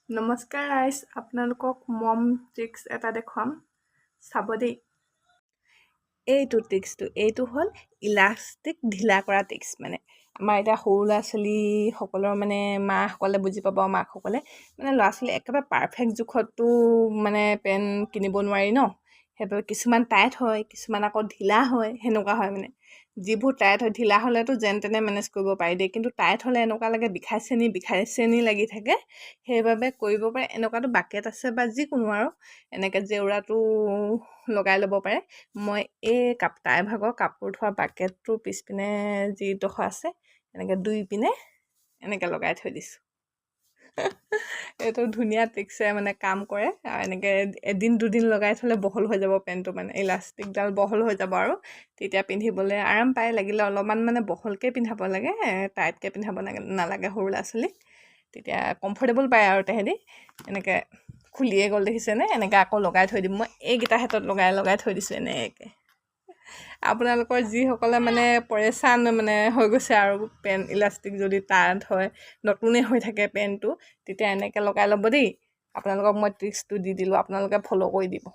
নমস্কাৰ ৰাইজ, আপোনালোকক মম ট্ৰিক্স এটা দেখুৱাম, চাব দেই। এইটো হ'ল ইলাষ্টিক ঢিলা কৰা ট্ৰিক্স। মানে আমাৰ এতিয়া সৰু ল'ৰা ছোৱালীসকলৰ মানে মাসকলে বুজি পাব, মাকসকলে মানে ল'ৰা ছোৱালী একেবাৰে পাৰফেক্ট জোখতটো মানে পেন কিনিব নোৱাৰি ন। সেইবাবে কিছুমান টাইট হয়, কিছুমান আকৌ ঢিলা হয়, সেনেকুৱা হয় মানে। যিবোৰ টাইট হয়, ঢিলা হ'লেতো যেন তেনে মেনেজ কৰিব পাৰি দেই, কিন্তু টাইট হ'লে এনেকুৱা লাগে বিষাইছে নি লাগি থাকে। সেইবাবে কৰিব পাৰে এনেকুৱাতো বাকেট আছে বা যিকোনো আৰু এনেকৈ জেওৰাটো লগাই ল'ব পাৰে। মই এই তাই ভাগৰ কাপোৰ ধোৱা বাকেটটোৰ পিছপিনে যিডোখৰ আছে এনেকৈ দুই পিনে এনেকৈ লগাই থৈ দিছোঁ। এইটো ধুনীয়া ট্ৰিক্সে মানে কাম কৰে। আৰু এনেকৈ এদিন দুদিন লগাই থ'লে বহল হৈ যাব পেণ্টটো, মানে ইলাষ্টিকডাল বহল হৈ যাব আৰু তেতিয়া পিন্ধিবলৈ আৰাম পায়। লাগিলে অলপমান মানে বহলকৈ পিন্ধাব লাগে, টাইটকৈ পিন্ধাব নালাগে সৰু ল'ৰা ছোৱালীক, তেতিয়া কমফৰ্টেবল পায় আৰু তেহেঁতি। এনেকৈ খুলিয়ে গ'ল দেখিছেনে, এনেকৈ আকৌ লগাই থৈ দিম। মই এইকেইটা হাতত লগাই থৈ দিছোঁ এনেকৈ। আপোনালোকৰ যিসকলে মানে পৰেচান মানে হৈ গৈছে আৰু পেন ইলাষ্টিক যদি টাইট হয়, নতুনেই হৈ থাকে পেনটো, তেতিয়া এনেকৈ লগাই ল'ব দেই। আপোনালোকক মই ট্ৰিক্সটো দি দিলোঁ, আপোনালোকে ফ'ল' কৰি দিব।